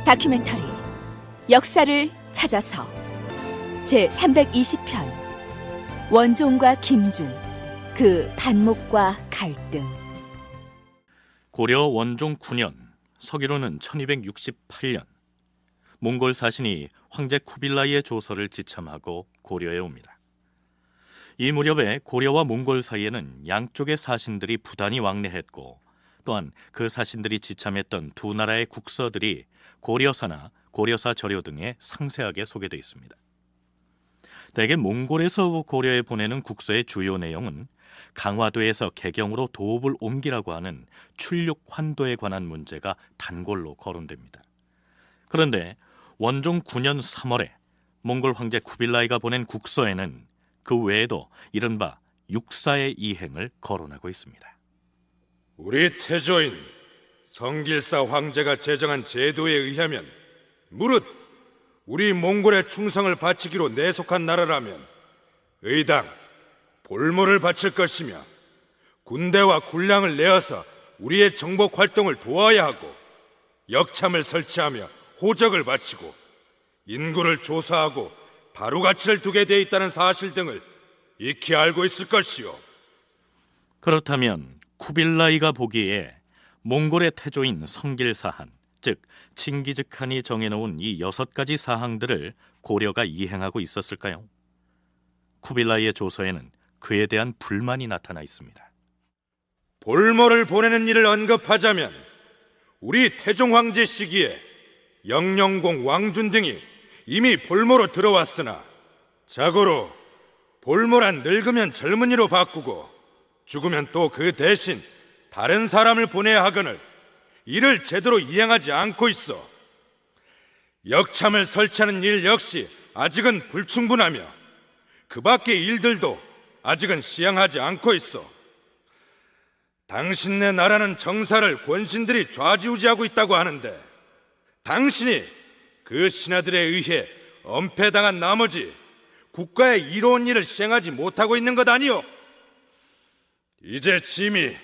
다큐멘터리 역사를 찾아서 제320편 원종과 김준, 그 반목과 갈등. 고려 원종 9년, 서기로는 1268년, 몽골 사신이 황제 쿠빌라이의 조서를 지참하고 고려에 옵니다. 이 무렵에 고려와 몽골 사이에는 양쪽의 사신들이 부단히 왕래했고, 또한 그 사신들이 지참했던 두 나라의 국서들이 고려사나 고려사 저료 등에 상세하게 소개되어 있습니다. 대개 몽골에서 고려에 보내는 국서의 주요 내용은 강화도에서 개경으로 도읍을 옮기라고 하는 출륙 환도에 관한 문제가 단골로 거론됩니다. 그런데 원종 9년 3월에 몽골 황제 쿠빌라이가 보낸 국서에는 그 외에도 이른바 육사의 이행을 거론하고 있습니다. 우리 태조인 성길사 황제가 제정한 제도에 의하면 무릇 우리 몽골의 충성을 바치기로 내속한 나라라면 의당 볼모를 바칠 것이며 군대와 군량을 내어서 우리의 정복 활동을 도와야 하고 역참을 설치하며 호적을 바치고 인구를 조사하고 바로가치를 두게 돼 있다는 사실 등을 익히 알고 있을 것이요. 그렇다면 쿠빌라이가 보기에 몽골의 태조인 성길사한, 즉 칭기즈칸이 정해놓은 이 6가지 사항들을 고려가 이행하고 있었을까요? 쿠빌라이의 조서에는 그에 대한 불만이 나타나 있습니다. 볼모를 보내는 일을 언급하자면 우리 태종 황제 시기에 영영공 왕준 등이 이미 볼모로 들어왔으나 자고로 볼모란 늙으면 젊은이로 바꾸고 죽으면 또 그 대신 다른 사람을 보내야 하거늘 이를 제대로 이행하지 않고 있어. 역참을 설치하는 일 역시 아직은 불충분하며 그 밖의 일들도 아직은 시행하지 않고 있어. 당신네 나라는 정사를 권신들이 좌지우지하고 있다고 하는데 당신이 그 신하들에 의해 엄폐당한 나머지 국가의 이로운 일을 시행하지 못하고 있는 것 아니오? 이제 짐이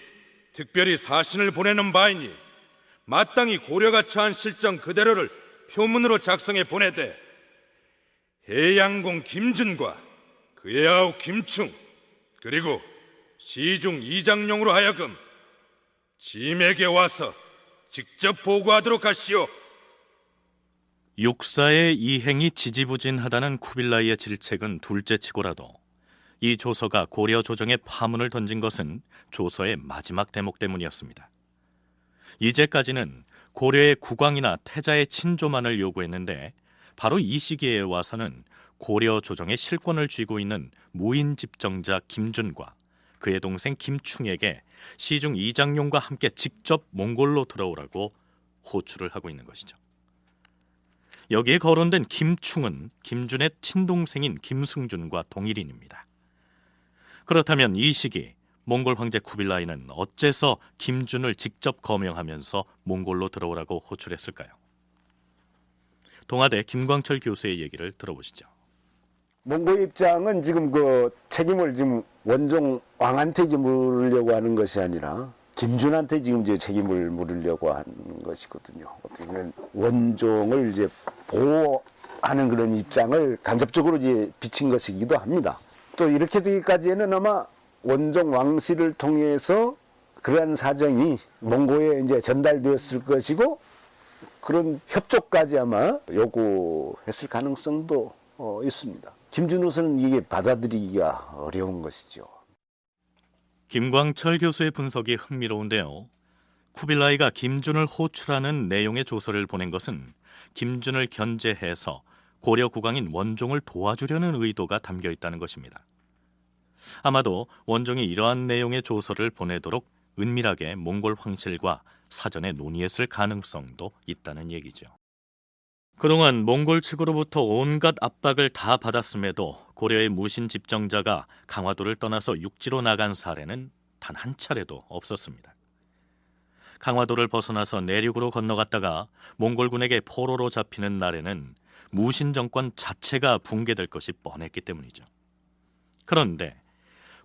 특별히 사신을 보내는 바이니 마땅히 고려가 처한 실정 그대로를 표문으로 작성해 보내되 해양공 김준과 그의 아우 김충 그리고 시중 이장용으로 하여금 짐에게 와서 직접 보고하도록 하시오. 육사의 이행이 지지부진하다는 쿠빌라이의 질책은 둘째치고라도 이 조서가 고려 조정에 파문을 던진 것은 조서의 마지막 대목 때문이었습니다. 이제까지는 고려의 국왕이나 태자의 친조만을 요구했는데 바로 이 시기에 와서는 고려 조정의 실권을 쥐고 있는 무인 집정자 김준과 그의 동생 김충에게 시중 이장용과 함께 직접 몽골로 들어오라고 호출을 하고 있는 것이죠. 여기에 거론된 김충은 김준의 친동생인 김승준과 동일인입니다. 그렇다면 이 시기 몽골 황제 쿠빌라이는 어째서 김준을 직접 거명하면서 몽골로 들어오라고 호출했을까요? 동아대 김광철 교수의 얘기를 들어보시죠. 몽고의 입장은 지금 그 책임을 지금 원종 왕한테 이제 물으려고 하는 것이 아니라 김준한테 지금 이제 책임을 물으려고 하는 것이거든요. 어떻게 보면 원종을 이제 보호하는 그런 입장을 간접적으로 이제 비친 것이기도 합니다. 또 이렇게 되기까지는 아마 원종 왕실을 통해서 그러한 사정이 몽고에 이제 전달되었을 것이고 그런 협조까지 아마 요구했을 가능성도 있습니다. 김준호는 이게 받아들이기가 어려운 것이죠. 김광철 교수의 분석이 흥미로운데요. 쿠빌라이가 김준을 호출하는 내용의 조서를 보낸 것은 김준을 견제해서 고려 국왕인 원종을 도와주려는 의도가 담겨 있다는 것입니다. 아마도 원종이 이러한 내용의 조서를 보내도록 은밀하게 몽골 황실과 사전에 논의했을 가능성도 있다는 얘기죠. 그동안 몽골 측으로부터 온갖 압박을 다 받았음에도 고려의 무신 집정자가 강화도를 떠나서 육지로 나간 사례는 단 한 차례도 없었습니다. 강화도를 벗어나서 내륙으로 건너갔다가 몽골군에게 포로로 잡히는 날에는 무신 정권 자체가 붕괴될 것이 뻔했기 때문이죠. 그런데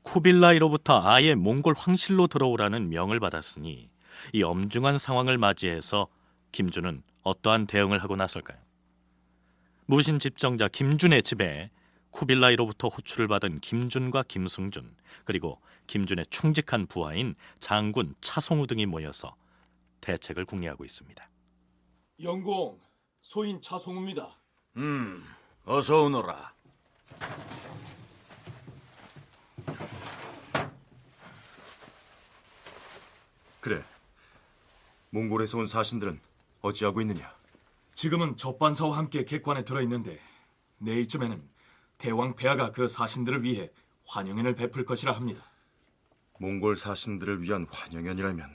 쿠빌라이로부터 아예 몽골 황실로 들어오라는 명을 받았으니 이 엄중한 상황을 맞이해서 김준은 어떠한 대응을 하고 나설까요? 무신 집정자 김준의 집에 쿠빌라이로부터 호출을 받은 김준과 김승준, 그리고 김준의 충직한 부하인 장군 차송우 등이 모여서 대책을 궁리하고 있습니다. 영공, 소인 차송우입니다. 어서 오너라. 그래. 몽골에서 온 사신들은 어찌하고 있느냐? 지금은 접반사와 함께 객관에 들어있는데 내일쯤에는 대왕 폐하가 그 사신들을 위해 환영연을 베풀 것이라 합니다. 몽골 사신들을 위한 환영연이라면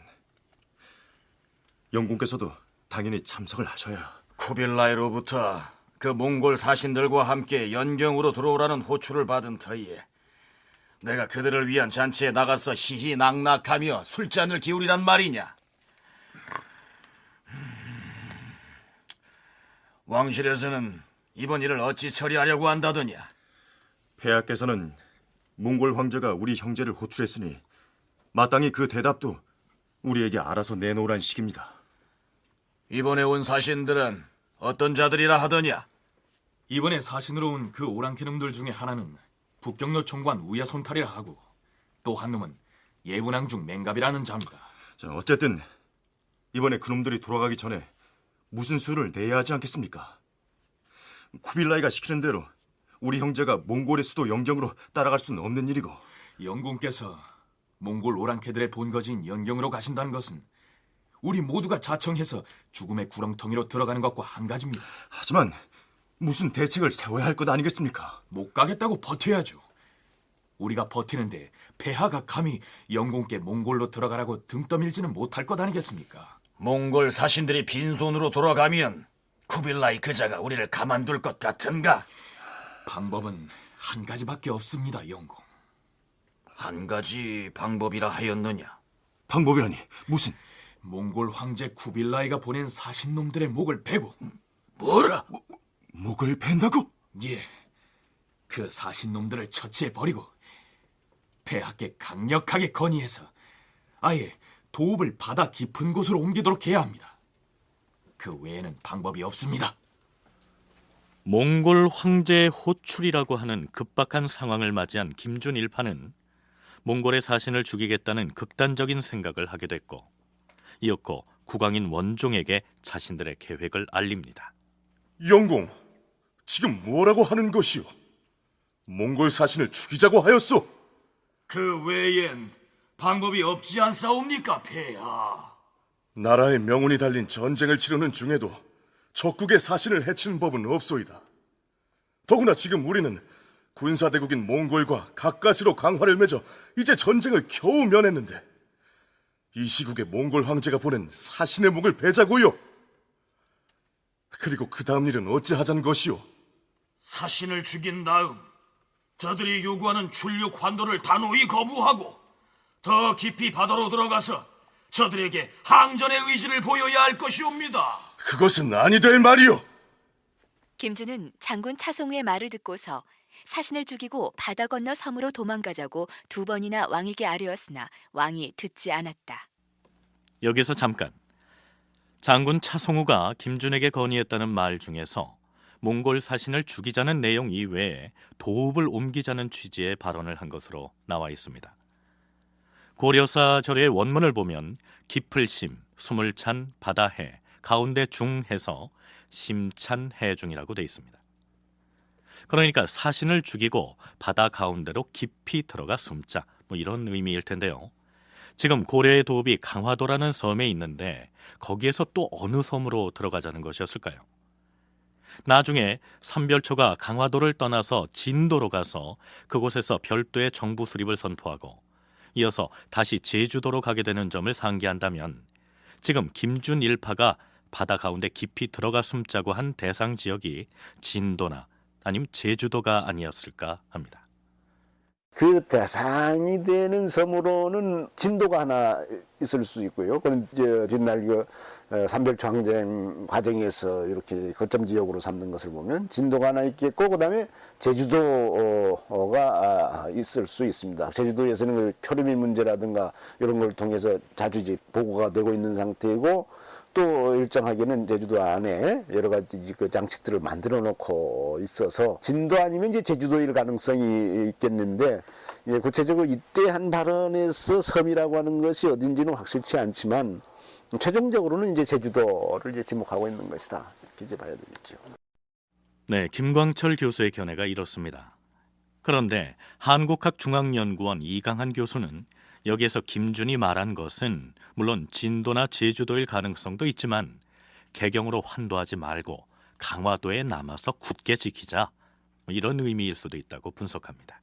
영공께서도 당연히 참석을 하셔야. 쿠빌라이로부터 그 몽골 사신들과 함께 연경으로 들어오라는 호출을 받은 터이에 내가 그들을 위한 잔치에 나가서 희희낙낙하며 술잔을 기울이란 말이냐? 왕실에서는 이번 일을 어찌 처리하려고 한다더냐? 폐하께서는 몽골 황제가 우리 형제를 호출했으니 마땅히 그 대답도 우리에게 알아서 내놓으란 식입니다. 이번에 온 사신들은 어떤 자들이라 하더냐? 이번에 사신으로 온 그 오랑캐놈들 중에 하나는 북경로 총관 우야손탈이라 하고 또 한 놈은 예문왕중 맹갑이라는 자입니다. 자, 어쨌든 이번에 그놈들이 돌아가기 전에 무슨 수를 내야 하지 않겠습니까? 쿠빌라이가 시키는 대로 우리 형제가 몽골의 수도 영경으로 따라갈 수는 없는 일이고. 영공께서 몽골 오랑캐들의 본거지인 연경으로 가신다는 것은 우리 모두가 자청해서 죽음의 구렁텅이로 들어가는 것과 한 가지입니다. 하지만 무슨 대책을 세워야 할 것 아니겠습니까? 못 가겠다고 버텨야죠. 우리가 버티는데 폐하가 감히 영공께 몽골로 들어가라고 등 떠밀지는 못할 것 아니겠습니까? 몽골 사신들이 빈손으로 돌아가면 쿠빌라이 그자가 우리를 가만둘 것 같은가? 방법은 한 가지밖에 없습니다, 영공. 한 가지 방법이라 하였느냐? 방법이라니 무슨? 몽골 황제 쿠빌라이가 보낸 사신놈들의 목을 베고. 뭐라? 목을 벤다고? 예, 그 사신놈들을 처치해버리고 폐하께 강력하게 건의해서 아예 도읍을 바다 깊은 곳으로 옮기도록 해야 합니다. 그 외에는 방법이 없습니다. 몽골 황제의 호출이라고 하는 급박한 상황을 맞이한 김준 일파는 몽골의 사신을 죽이겠다는 극단적인 생각을 하게 됐고, 이었고 국왕인 원종에게 자신들의 계획을 알립니다. 영공, 지금 뭐라고 하는 것이오? 몽골 사신을 죽이자고 하였소? 그 외엔 방법이 없지 않사옵니까, 폐하? 나라의 명운이 달린 전쟁을 치르는 중에도 적국의 사신을 해치는 법은 없소이다. 더구나 지금 우리는 군사대국인 몽골과 가까스로 강화를 맺어 이제 전쟁을 겨우 면했는데 이 시국에 몽골 황제가 보낸 사신의 목을 베자고요. 그리고 그 다음 일은 어찌하자는 것이오? 사신을 죽인 다음 저들이 요구하는 출육 환도를 단호히 거부하고 더 깊이 바다로 들어가서 저들에게 항전의 의지를 보여야 할 것이옵니다. 그것은 아니 될 말이오. 김준은 장군 차송우의 말을 듣고서 사신을 죽이고 바다 건너 섬으로 도망가자고 2번이나 왕에게 아뢰었으나 왕이 듣지 않았다. 여기서 잠깐, 장군 차송우가 김준에게 건의했다는 말 중에서 몽골 사신을 죽이자는 내용 이외에 도읍을 옮기자는 취지의 발언을 한 것으로 나와 있습니다. 고려사 절의 원문을 보면 깊을심, 숨을 찬 바다해, 가운데 중해서 심찬해중이라고 되어 있습니다. 그러니까 사신을 죽이고 바다 가운데로 깊이 들어가 숨자, 이런 의미일 텐데요. 지금 고려의 도읍이 강화도라는 섬에 있는데 거기에서 또 어느 섬으로 들어가자는 것이었을까요? 나중에 삼별초가 강화도를 떠나서 진도로 가서 그곳에서 별도의 정부 수립을 선포하고 이어서 다시 제주도로 가게 되는 점을 상기한다면 지금 김준 일파가 바다 가운데 깊이 들어가 숨자고 한 대상 지역이 진도나 아니면 제주도가 아니었을까 합니다. 그 대상이 되는 섬으로는 진도가 하나 있을 수 있고요. 그건 이제 옛날 삼별초 항쟁 과정에서 이렇게 거점 지역으로 삼는 것을 보면 진도가 하나 있겠고, 그다음에 제주도가 있을 수 있습니다. 제주도에서는 그 표류민 문제라든가 이런 걸 통해서 자주 이제 보고가 되고 있는 상태이고, 또 일정하게는 제주도 안에 여러 가지 그 장치들을 만들어 놓고 있어서 진도 아니면 이제 제주도일 가능성이 있겠는데, 예, 구체적으로 이때 한 발언에서 섬이라고 하는 것이 어딘지는 확실치 않지만 최종적으로는 이제 제주도를 이제 지목하고 있는 것이다, 이렇게 이제 봐야 되겠죠. 네, 김광철 교수의 견해가 이렇습니다. 그런데 한국학중앙연구원 이강한 교수는 여기에서 김준이 말한 것은 물론 진도나 제주도일 가능성도 있지만 개경으로 환도하지 말고 강화도에 남아서 굳게 지키자, 이런 의미일 수도 있다고 분석합니다.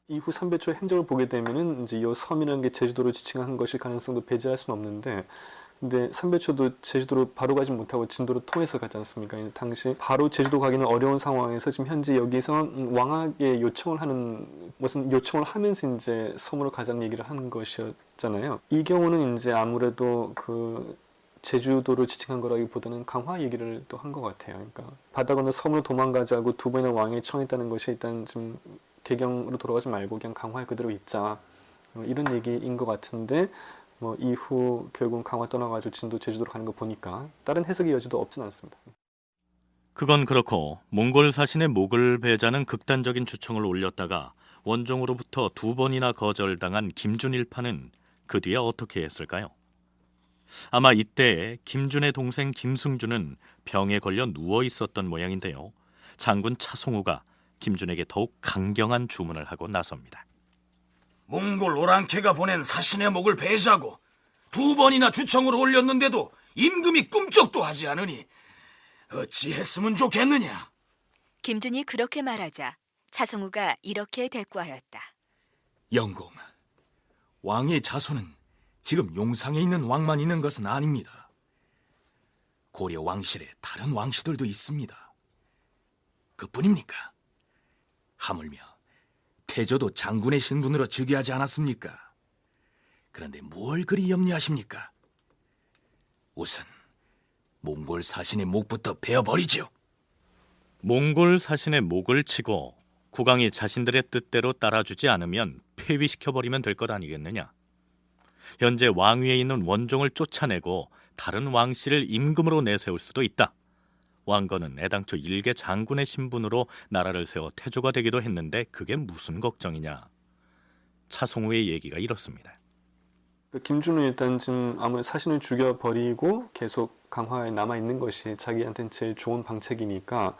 이후 삼배초의 행적을 보게 되면은 이제 이 섬이라는 게 제주도로 지칭한 것일 가능성도 배제할 수는 없는데, 근데 삼배초도 제주도로 바로 가지 못하고 진도로 통해서 가지 않습니까? 당시 바로 제주도 가기는 어려운 상황에서 지금 현재 여기서 왕에게 요청을 하는, 무슨 요청을 하면서 이제 섬으로 가자는 얘기를 하는 것이었잖아요. 이 경우는 이제 아무래도 그 제주도를 지칭한 거라기보다는 강화 얘기를 또 한 것 같아요. 그러니까 바다 건너 섬으로 도망가자고 두 번이나 왕에 청했다는 것이 일단 좀 개경으로 돌아가지 말고 그냥 강화에 그대로 있자, 이런 얘기인 것 같은데, 뭐 이후 결국은 강화 떠나가지고 진도 제주도로 가는 거 보니까 다른 해석의 여지도 없진 않습니다. 그건 그렇고 몽골 사신의 목을 베자는 극단적인 주청을 올렸다가 원종으로부터 2번이나 거절당한 김준일파는 그 뒤에 어떻게 했을까요? 아마 이때 김준의 동생 김승준은 병에 걸려 누워 있었던 모양인데요. 장군 차송우가 김준에게 더욱 강경한 주문을 하고 나섭니다. 몽골 오랑캐가 보낸 사신의 목을 베자고 2번이나 주청으로 올렸는데도 임금이 꿈쩍도 하지 않으니 어찌 했으면 좋겠느냐? 김준이 그렇게 말하자 차성우가 이렇게 대꾸하였다. 영공, 왕의 자손은 지금 용상에 있는 왕만 있는 것은 아닙니다. 고려 왕실에 다른 왕씨들도 있습니다. 그뿐입니까? 하물며 태조도 장군의 신분으로 즉위하지 않았습니까? 그런데 뭘 그리 염려하십니까? 우선 몽골 사신의 목부터 베어버리지요. 몽골 사신의 목을 치고 국왕이 자신들의 뜻대로 따라주지 않으면 폐위시켜버리면 될 것 아니겠느냐? 현재 왕위에 있는 원종을 쫓아내고 다른 왕씨를 임금으로 내세울 수도 있다. 왕건은 애당초 일개 장군의 신분으로 나라를 세워 태조가 되기도 했는데 그게 무슨 걱정이냐? 차송우의 얘기가 이렇습니다. 김준은 일단 지금 아무 사신을 죽여버리고 계속 강화에 남아있는 것이 자기한테는 제일 좋은 방책이니까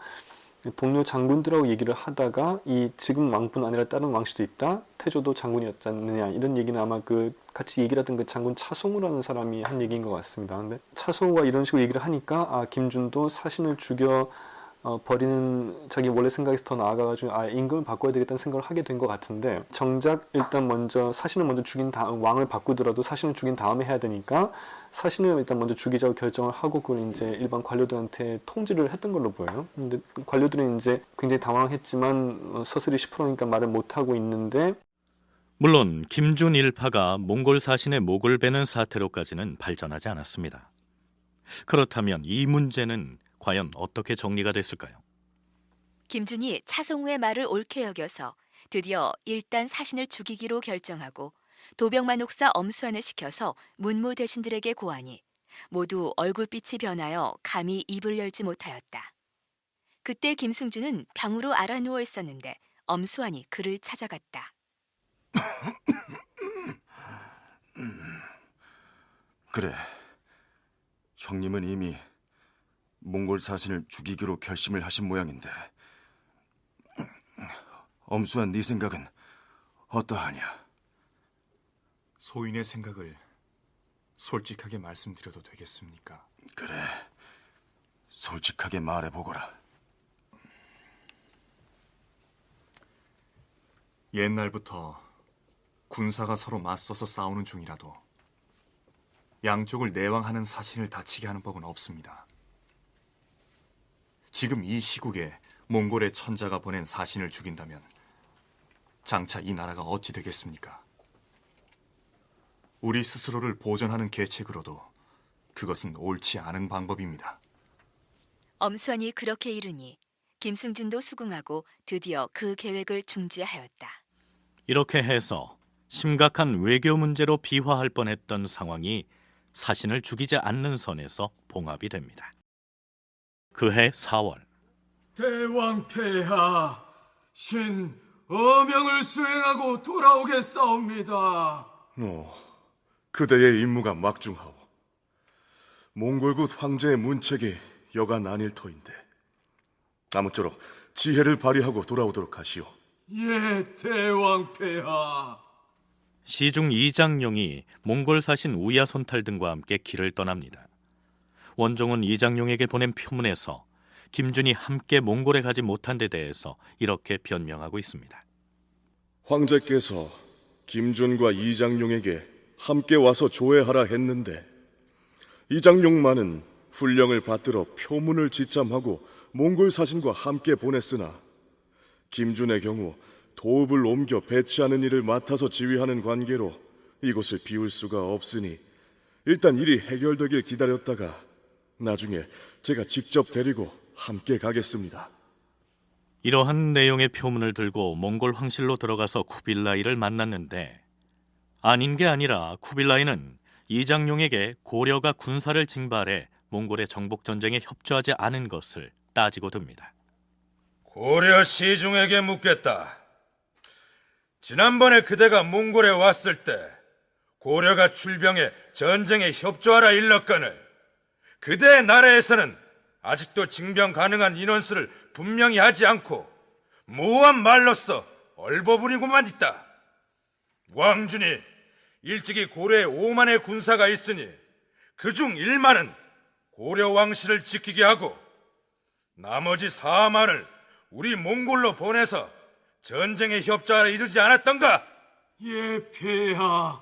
동료 장군들하고 얘기를 하다가 이 지금 왕뿐 아니라 다른 왕씨도 있다, 태조도 장군이었지 않느냐, 이런 얘기는 아마 그 같이 얘기를 하던 그 장군 차송우라는 사람이 한 얘기인 것 같습니다. 근데 차송우가 이런 식으로 얘기를 하니까 김준도 사신을 죽여 버리는 자기 원래 생각에서 더 나아가가지고 임금을 바꿔야 되겠다는 생각을 하게 된 것 같은데, 정작 일단 먼저 사신을 먼저 죽인 다음 왕을 바꾸더라도 사신을 죽인 다음에 해야 되니까 사신을 일단 먼저 죽이자고 결정을 하고 그걸 이제 일반 관료들한테 통지를 했던 걸로 보여요. 근데 관료들은 이제 굉장히 당황했지만 서슬이 시퍼러니까 말을 못 하고 있는데, 물론 김준 일파가 몽골 사신의 목을 베는 사태로까지는 발전하지 않았습니다. 그렇다면 이 문제는 과연 어떻게 정리가 됐을까요? 김준이 차송우의 말을 옳게 여겨서 드디어 일단 사신을 죽이기로 결정하고 도병만옥사 엄수환을 시켜서 문무 대신들에게 고하니 모두 얼굴빛이 변하여 감히 입을 열지 못하였다. 그때 김승준은 병으로 앓아 누워 있었는데 엄수환이 그를 찾아갔다. 그래, 형님은 이미 몽골 사신을 죽이기로 결심을 하신 모양인데 엄수한 네 생각은 어떠하냐? 소인의 생각을 솔직하게 말씀드려도 되겠습니까? 그래, 솔직하게 말해보거라. 옛날부터 군사가 서로 맞서서 싸우는 중이라도 양쪽을 내왕하는 사신을 다치게 하는 법은 없습니다. 지금 이 시국에 몽골의 천자가 보낸 사신을 죽인다면 장차 이 나라가 어찌 되겠습니까? 우리 스스로를 보존하는 계책으로도 그것은 옳지 않은 방법입니다. 엄수환이 그렇게 이르니 김승준도 수긍하고 드디어 그 계획을 중지하였다. 이렇게 해서 심각한 외교 문제로 비화할 뻔했던 상황이 사신을 죽이지 않는 선에서 봉합이 됩니다. 그해 4월 대왕 폐하, 신 어명을 수행하고 돌아오겠사옵니다. 그대의 임무가 막중하오. 몽골국 황제의 문책이 여간 아닐 터인데 아무쪼록 지혜를 발휘하고 돌아오도록 하시오. 예, 대왕 폐하. 시중 이장용이 몽골 사신 우야손탈 등과 함께 길을 떠납니다. 원종은 이장용에게 보낸 표문에서 김준이 함께 몽골에 가지 못한 데 대해서 이렇게 변명하고 있습니다. 황제께서 김준과 이장용에게 함께 와서 조회하라 했는데 이장용만은 훈령을 받들어 표문을 지참하고 몽골 사신과 함께 보냈으나 김준의 경우 도읍을 옮겨 배치하는 일을 맡아서 지휘하는 관계로 이곳을 비울 수가 없으니 일단 일이 해결되길 기다렸다가 나중에 제가 직접 데리고 함께 가겠습니다. 이러한 내용의 표문을 들고 몽골 황실로 들어가서 쿠빌라이를 만났는데 아닌 게 아니라 쿠빌라이는 이장용에게 고려가 군사를 징발해 몽골의 정복전쟁에 협조하지 않은 것을 따지고 듭니다. 고려 시중에게 묻겠다. 지난번에 그대가 몽골에 왔을 때 고려가 출병해 전쟁에 협조하라 일렀거늘 그대의 나라에서는 아직도 징병 가능한 인원수를 분명히 하지 않고 모호한 말로써 얼버무리고만 있다. 왕준이 일찍이 고려에 5만의 군사가 있으니 그중 1만은 고려 왕실을 지키게 하고 나머지 4만을 우리 몽골로 보내서 전쟁에 협조하라 이르지 않았던가? 예, 폐하.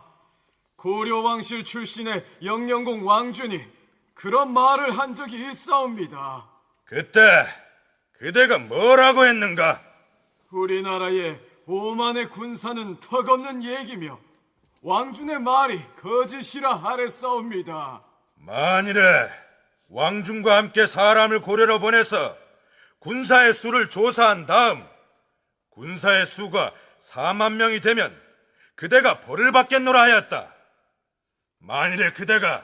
고려 왕실 출신의 영영공 왕준이 그런 말을 한 적이 있사옵니다. 그때 그대가 뭐라고 했는가? 우리나라의 5만의 군사는 턱없는 얘기며 왕준의 말이 거짓이라 하랬사옵니다. 만일에 왕준과 함께 사람을 고려로 보내서 군사의 수를 조사한 다음 군사의 수가 4만 명이 되면 그대가 벌을 받겠노라 하였다. 만일에 그대가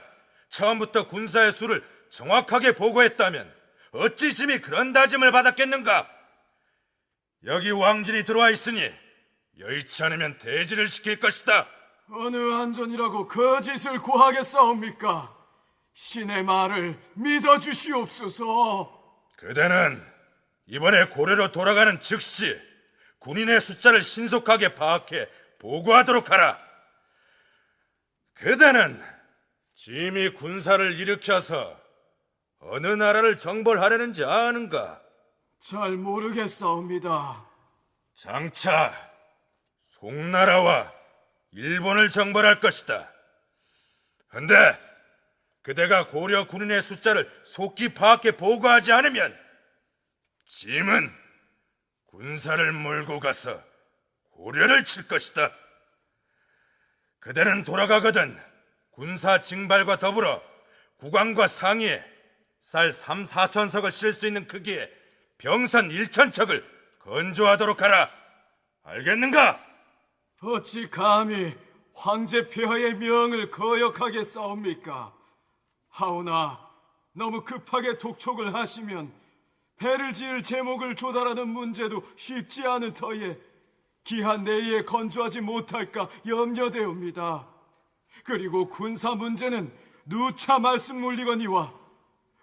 처음부터 군사의 수를 정확하게 보고했다면 어찌 심히 그런 다짐을 받았겠는가? 여기 왕진이 들어와 있으니 여의치 않으면 대지를 시킬 것이다. 어느 안전이라고 거짓을 고하겠사옵니까? 신의 말을 믿어주시옵소서. 그대는 이번에 고려로 돌아가는 즉시 군인의 숫자를 신속하게 파악해 보고하도록 하라. 그대는 짐이 군사를 일으켜서 어느 나라를 정벌하려는지 아는가? 잘 모르겠사옵니다. 장차 송나라와 일본을 정벌할 것이다. 근데 그대가 고려 군인의 숫자를 속히 파악해 보고하지 않으면 짐은 군사를 몰고 가서 고려를 칠 것이다. 그대는 돌아가거든 군사 징발과 더불어 국왕과 상의에 쌀 3, 4천석을 실 수 있는 크기의 병선 1,000척을 건조하도록 하라. 알겠는가? 어찌 감히 황제 폐하의 명을 거역하겠사옵니까? 하오나 너무 급하게 독촉을 하시면 배를 지을 제목을 조달하는 문제도 쉽지 않은 터에 기한 내에 건조하지 못할까 염려되옵니다. 그리고 군사 문제는 누차 말씀 물리거니와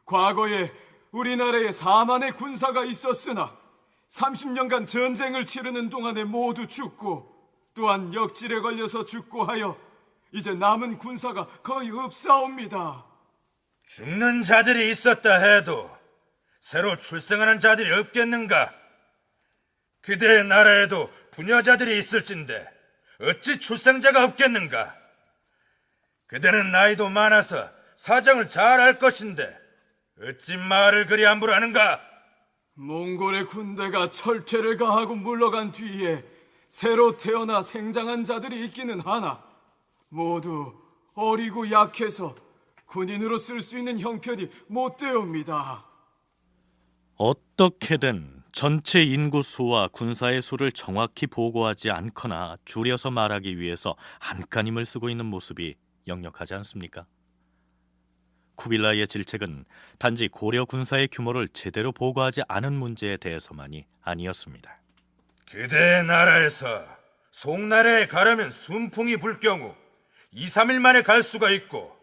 과거에 우리나라에 4만의 군사가 있었으나 30년간 전쟁을 치르는 동안에 모두 죽고 또한 역질에 걸려서 죽고 하여 이제 남은 군사가 거의 없사옵니다. 죽는 자들이 있었다 해도 새로 출생하는 자들이 없겠는가? 그대의 나라에도 부녀자들이 있을진데 어찌 출생자가 없겠는가? 그대는 나이도 많아서 사정을 잘 알 것인데 어찌 말을 그리 함부로 하는가? 몽골의 군대가 철퇴를 가하고 물러간 뒤에 새로 태어나 생장한 자들이 있기는 하나 모두 어리고 약해서 군인으로 쓸 수 있는 형편이 못 되옵니다. 어떻게든 전체 인구 수와 군사의 수를 정확히 보고하지 않거나 줄여서 말하기 위해서 안간힘을 쓰고 있는 모습이 역력하지 않습니까? 쿠빌라이의 질책은 단지 고려 군사의 규모를 제대로 보고하지 않은 문제에 대해서만이 아니었습니다. 그대의 나라에서 송나라에 가려면 순풍이 불 경우 2, 3일 만에 갈 수가 있고,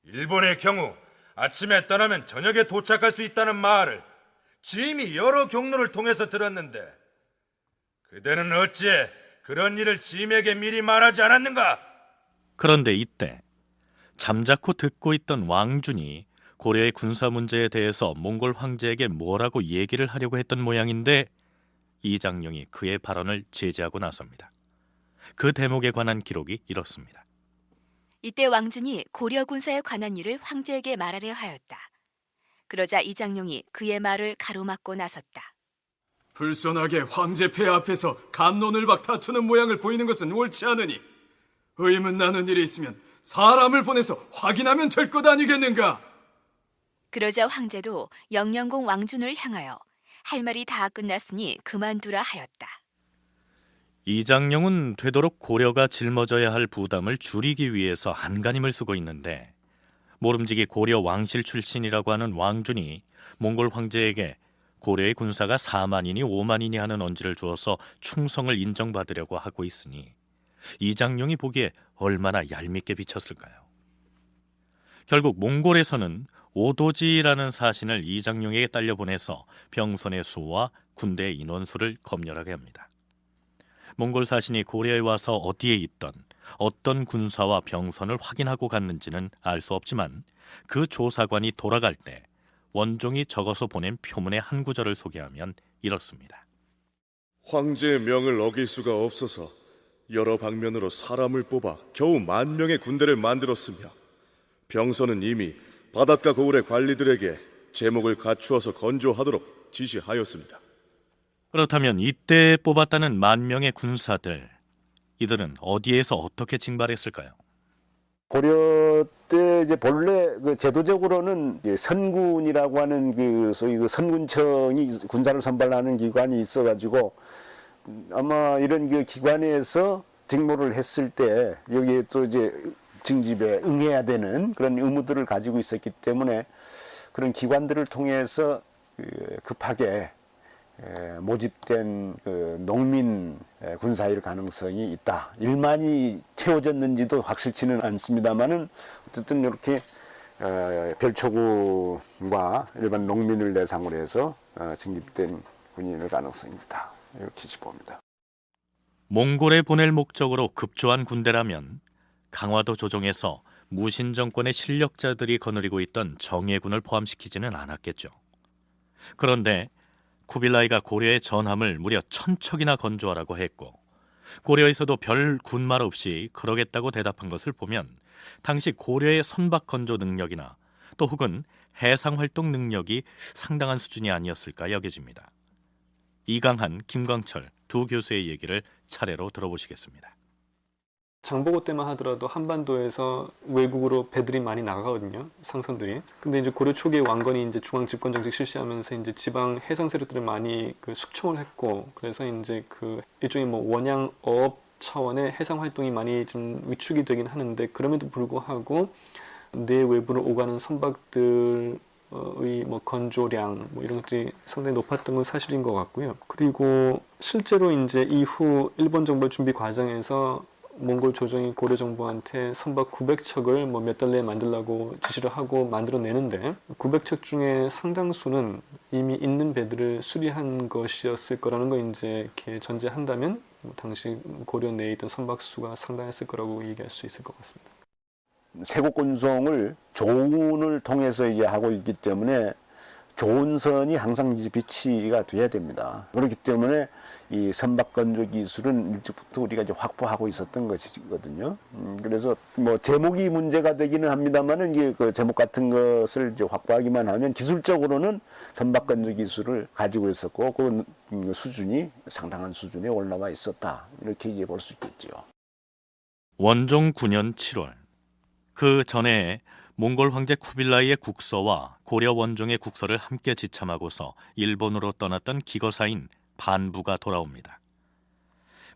일본의 경우 아침에 떠나면 저녁에 도착할 수 있다는 말을 짐이 여러 경로를 통해서 들었는데, 그대는 어찌해 그런 일을 짐에게 미리 말하지 않았는가? 그런데 이때 잠자코 듣고 있던 왕준이 고려의 군사 문제에 대해서 몽골 황제에게 뭐라고 얘기를 하려고 했던 모양인데, 이장룡이 그의 발언을 제지하고 나섭니다. 그 대목에 관한 기록이 이렇습니다. 이때 왕준이 고려 군사에 관한 일을 황제에게 말하려 하였다. 그러자 이장룡이 그의 말을 가로막고 나섰다. 불손하게 황제 폐하 앞에서 갑론을박 다투는 모양을 보이는 것은 옳지 않으니 의문 나는 일이 있으면 사람을 보내서 확인하면 될 것 아니겠는가? 그러자 황제도 영령공 왕준을 향하여 할 말이 다 끝났으니 그만두라 하였다. 이장룡은 되도록 고려가 짊어져야 할 부담을 줄이기 위해서 안간힘을 쓰고 있는데, 모름지기 고려 왕실 출신이라고 하는 왕준이 몽골 황제에게 고려의 군사가 4만이니 5만이니 하는 언지를 주어서 충성을 인정받으려고 하고 있으니 이장룡이 보기에 얼마나 얄밉게 비쳤을까요? 결국 몽골에서는 오도지라는 사신을 이장룡에게 딸려보내서 병선의 수와 군대의 인원수를 검열하게 합니다. 몽골 사신이 고려에 와서 어디에 있던 어떤 군사와 병선을 확인하고 갔는지는 알 수 없지만, 그 조사관이 돌아갈 때 원종이 적어서 보낸 표문의 한 구절을 소개하면 이렇습니다. 황제의 명을 어길 수가 없어서 여러 방면으로 사람을 뽑아 겨우 10,000명의 군대를 만들었으며, 병선은 이미 바닷가 고을의 관리들에게 제목을 갖추어서 건조하도록 지시하였습니다. 그렇다면 이때 뽑았다는 10,000명의 군사들, 이들은 어디에서 어떻게 징발했을까요? 고려 때 이제 본래 그 제도적으로는 이제 선군이라고 하는 그 소위 그 선군청이 군사를 선발하는 기관이 있어가지고, 아마 이런 그 기관에서 직무를 했을 때 여기에 또 이제 징집에 응해야 되는 그런 의무들을 가지고 있었기 때문에 그런 기관들을 통해서 급하게 모집된 그 농민 군사일 가능성이 있다. 1만이 채워졌는지도 확실치는 않습니다만은 어쨌든 이렇게 별초구와 일반 농민을 대상으로 해서 징집된 군인일 가능성이 있다. 이렇게 봅니다. 몽골에 보낼 목적으로 급조한 군대라면 강화도 조정에서 무신 정권의 실력자들이 거느리고 있던 정예군을 포함시키지는 않았겠죠. 그런데 쿠빌라이가 고려의 전함을 무려 1,000척이나 건조하라고 했고, 고려에서도 별 군말 없이 그러겠다고 대답한 것을 보면 당시 고려의 선박 건조 능력이나 또 혹은 해상 활동 능력이 상당한 수준이 아니었을까 여겨집니다. 이강한, 김광철 두 교수의 얘기를 차례로 들어보시겠습니다. 장보고 때만 하더라도 한반도에서 외국으로 배들이 많이 나가거든요, 상선들이. 근데 이제 고려 초기에 왕건이 이제 중앙 집권 정책 실시하면서 이제 지방 해상 세력들을 많이 그 숙청을 했고, 그래서 이제 그 일종의 뭐 원양 어업 차원의 해상 활동이 많이 좀 위축이 되긴 하는데, 그럼에도 불구하고 내 외부로 오가는 선박들의 뭐 건조량 뭐 이런 것들이 상당히 높았던 건 사실인 것 같고요. 그리고 실제로 이제 이후 일본 정부 준비 과정에서 몽골 조정이 고려 정부한테 선박 900척을 뭐 몇 달 내에 만들라고 지시를 하고 만들어내는데, 900척 중에 상당수는 이미 있는 배들을 수리한 것이었을 거라는 거 이제 이렇게 전제한다면 당시 고려 내에 있던 선박 수가 상당했을 거라고 얘기할 수 있을 것 같습니다. 세국군송을 조운을 통해서 이제 하고 있기 때문에 조운선이 항상 이제 비치가 돼야 됩니다. 그렇기 때문에 이 선박 건조 기술은 일찍부터 우리가 이제 확보하고 있었던 것이거든요. 그래서 뭐 제목이 문제가 되기는 합니다만은 이게 그 제목 같은 것을 이제 확보하기만 하면 기술적으로는 선박 건조 기술을 가지고 있었고, 그 수준이 상당한 수준에 올라와 있었다. 이렇게 이제 볼 수 있겠죠. 원종 9년 7월, 그 전에 몽골 황제 쿠빌라이의 국서와 고려 원종의 국서를 함께 지참하고서 일본으로 떠났던 기거사인 반부가 돌아옵니다.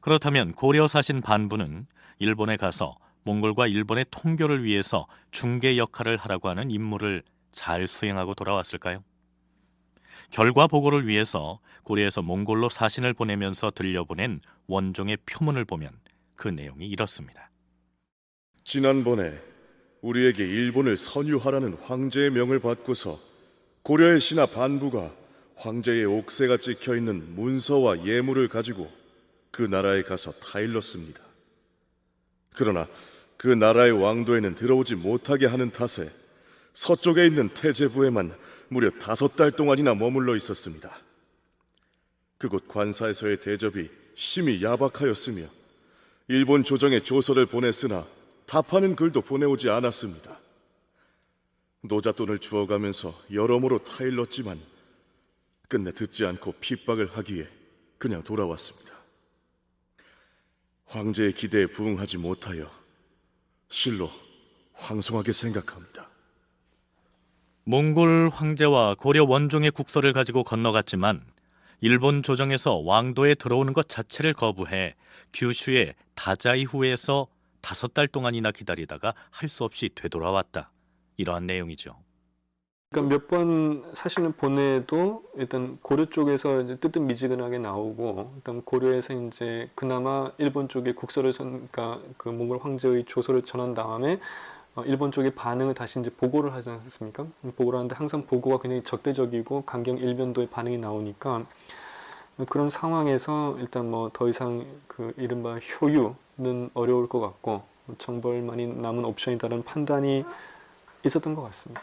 그렇다면 고려 사신 반부는 일본에 가서 몽골과 일본의 통교를 위해서 중개 역할을 하라고 하는 임무를 잘 수행하고 돌아왔을까요? 결과 보고를 위해서 고려에서 몽골로 사신을 보내면서 들려보낸 원종의 표문을 보면 그 내용이 이렇습니다. 지난번에 우리에게 일본을 선유하라는 황제의 명을 받고서 고려의 신하 반부가 황제의 옥새가 찍혀있는 문서와 예물을 가지고 그 나라에 가서 타일렀습니다. 그러나 그 나라의 왕도에는 들어오지 못하게 하는 탓에 서쪽에 있는 태제부에만 무려 5달 동안이나 머물러 있었습니다. 그곳 관사에서의 대접이 심히 야박하였으며 일본 조정에 조서를 보냈으나 답하는 글도 보내오지 않았습니다. 노잣돈을 주어가면서 여러모로 타일렀지만 끝내 듣지 않고 핍박을 하기에 그냥 돌아왔습니다. 황제의 기대에 부응하지 못하여 실로 황송하게 생각합니다. 몽골 황제와 고려 원종의 국서를 가지고 건너갔지만 일본 조정에서 왕도에 들어오는 것 자체를 거부해 규슈의 다자이후에서 5달 동안이나 기다리다가 할 수 없이 되돌아왔다. 이러한 내용이죠. 그러니까 몇 번 사신을 보내도 일단 고려 쪽에서 이제 뜨뜻미지근하게 나오고, 일단 고려에서 이제 그나마 일본 쪽에 국서를 그러니까 그 몽골 황제의 조서를 전한 다음에 일본 쪽의 반응을 다시 이제 보고를 하지 않습니까? 보고를 하는데 항상 보고가 굉장히 적대적이고 강경 일변도의 반응이 나오니까 그런 상황에서 일단 뭐 더 이상 그 이른바 효유는 어려울 것 같고 정벌만이 남은 옵션이다라는 판단이 있었던 것 같습니다.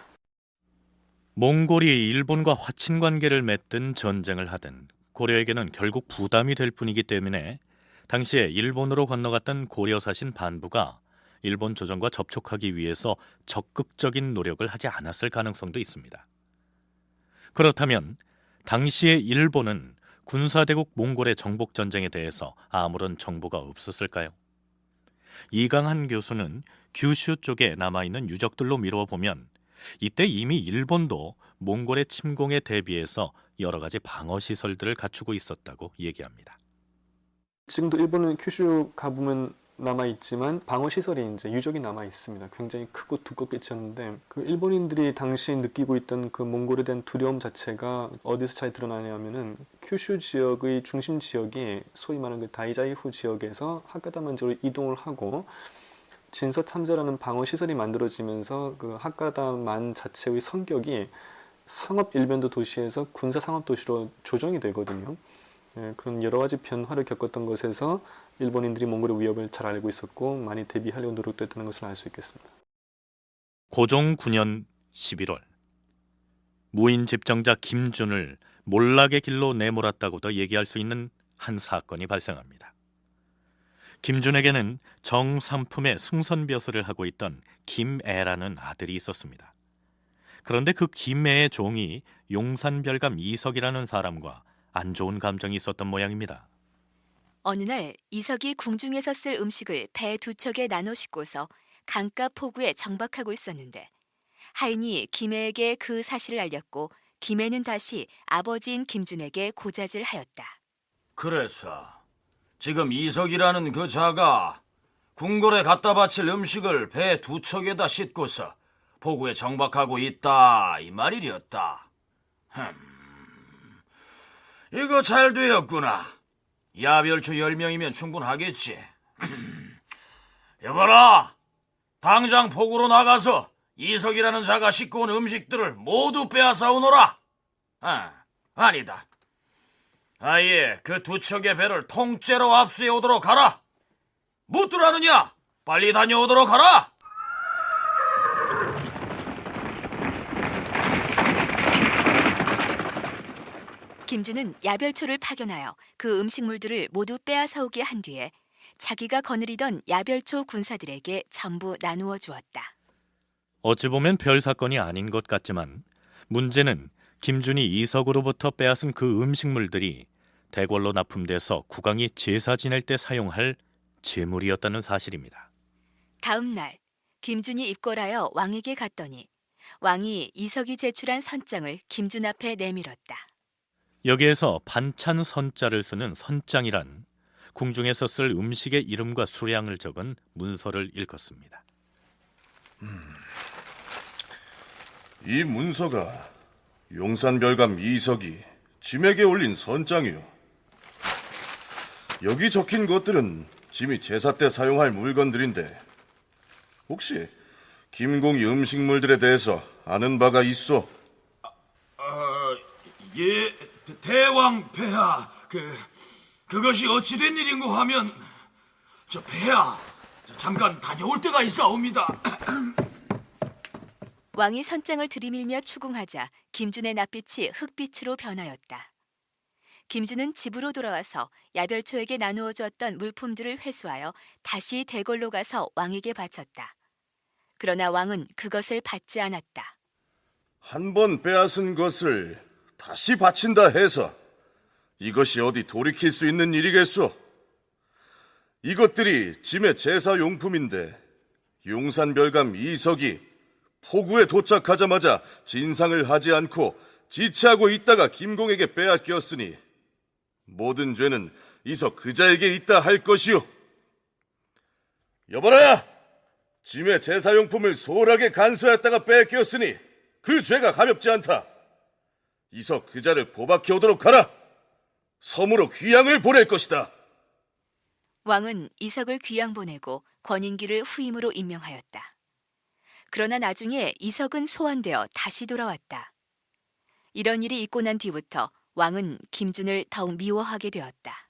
몽골이 일본과 화친 관계를 맺든 전쟁을 하든 고려에게는 결국 부담이 될 뿐이기 때문에 당시에 일본으로 건너갔던 고려 사신 반부가 일본 조정과 접촉하기 위해서 적극적인 노력을 하지 않았을 가능성도 있습니다. 그렇다면 당시의 일본은 군사대국 몽골의 정복 전쟁에 대해서 아무런 정보가 없었을까요? 이강한 교수는 규슈 쪽에 남아있는 유적들로 미뤄보면 이때 이미 일본도 몽골의 침공에 대비해서 여러 가지 방어 시설들을 갖추고 있었다고 얘기합니다. 지금도 일본은 큐슈 가보면 남아있지만 방어시설이 이제 유적이 남아있습니다. 굉장히 크고 두껍게 지었는데 그 일본인들이 당시 느끼고 있던 그 몽골에 대한 두려움 자체가 어디서 잘 드러나냐면은 큐슈 지역의 중심 지역이 소위 말하는 그 다이자이후 지역에서 하카다만지로 이동을 하고 진서탐자라는 방어시설이 만들어지면서 그 하카다만 자체의 성격이 상업 일변도 도시에서 군사 상업 도시로 조정이 되거든요. 그런 여러 가지 변화를 겪었던 것에서 일본인들이 몽골의 위협을 잘 알고 있었고 많이 대비하려고 노력도 했다는 것을 알 수 있겠습니다. 고종 9년 11월 무인 집정자 김준을 몰락의 길로 내몰았다고도 얘기할 수 있는 한 사건이 발생합니다. 김준에게는 정삼품의 승선벼슬을 하고 있던 김애라는 아들이 있었습니다. 그런데 그 김애의 종이 용산별감 이석이라는 사람과 안 좋은 감정이 있었던 모양입니다. 어느 날 이석이 궁중에서 쓸 음식을 배 2척에 나눠 싣고서 강가 포구에 정박하고 있었는데 하인이 김애에게 그 사실을 알렸고 김애는 다시 아버지인 김준에게 고자질하였다. 그래서 지금 이석이라는 그 자가 궁궐에 갖다 바칠 음식을 배 2척에다 싣고서 포구에 정박하고 있다 이 말이었다. 이거 잘 되었구나. 야별초 10명이면 충분하겠지. 여봐라, 당장 포구로 나가서 이석이라는 자가 싣고 온 음식들을 모두 빼앗아 오너라. 아니다. 아예 그 2척의 배를 통째로 압수해 오도록 하라. 묻더라느냐? 빨리 다녀오도록 하라. 김준은 야별초를 파견하여 그 음식물들을 모두 빼앗아 오게 한 뒤에 자기가 거느리던 야별초 군사들에게 전부 나누어 주었다. 어찌 보면 별 사건이 아닌 것 같지만 문제는 김준이 이석으로부터 빼앗은 그 음식물들이 대궐로 납품돼서 국왕이 제사 지낼 때 사용할 재물이었다는 사실입니다. 다음 날 김준이 입궐하여 왕에게 갔더니 왕이 이석이 제출한 선장을 김준 앞에 내밀었다. 여기에서 반찬 선자를 쓰는 선장이란 궁중에서 쓸 음식의 이름과 수량을 적은 문서를 읽었습니다. 이 문서가 용산별감 이석이 짐에게 올린 선장이요. 여기 적힌 것들은 짐이 제사 때 사용할 물건들인데 혹시 김공이 음식물들에 대해서 아는 바가 있어? 예, 대왕 폐하, 그것이 어찌 된 일인고 하면, 저 폐하, 잠깐 다녀올 때가 있사옵니다. 왕이 선장을 들이밀며 추궁하자 김준의 낯빛이 흑빛으로 변하였다. 김준은 집으로 돌아와서 야별초에게 나누어 주었던 물품들을 회수하여 다시 대궐로 가서 왕에게 바쳤다. 그러나 왕은 그것을 받지 않았다. 한 번 빼앗은 것을 다시 바친다 해서 이것이 어디 돌이킬 수 있는 일이겠소? 이것들이 짐의 제사용품인데 용산별감 이석이 포구에 도착하자마자 진상을 하지 않고 지체하고 있다가 김공에게 빼앗겼으니 모든 죄는 이석 그자에게 있다 할 것이오. 여보라! 짐의 제사용품을 소홀하게 간수하였다가 빼앗겼으니 그 죄가 가볍지 않다. 이석 그자를 포박해 오도록 하라. 섬으로 귀양을 보낼 것이다. 왕은 이석을 귀양 보내고 권인기를 후임으로 임명하였다. 그러나 나중에 이석은 소환되어 다시 돌아왔다. 이런 일이 있고 난 뒤부터 왕은 김준을 더욱 미워하게 되었다.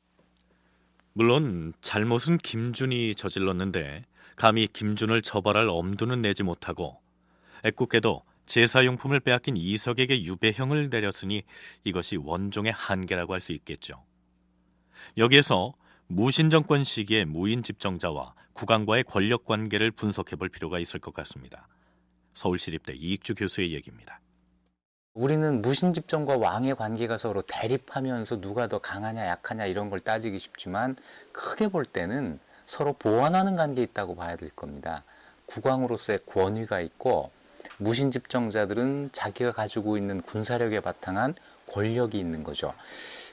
물론 잘못은 김준이 저질렀는데 감히 김준을 처벌할 엄두는 내지 못하고 애꿎게도 제사용품을 빼앗긴 이석에게 유배형을 내렸으니 이것이 원종의 한계라고 할 수 있겠죠. 여기에서 무신정권 시기의 무인 집정자와 국왕과의 권력 관계를 분석해 볼 필요가 있을 것 같습니다. 서울시립대 이익주 교수의 얘기입니다. 우리는 무신집정과 왕의 관계가 서로 대립하면서 누가 더 강하냐 약하냐 이런 걸 따지기 쉽지만 크게 볼 때는 서로 보완하는 관계에 있다고 봐야 될 겁니다. 국왕으로서의 권위가 있고 무신집정자들은 자기가 가지고 있는 군사력에 바탕한 권력이 있는 거죠.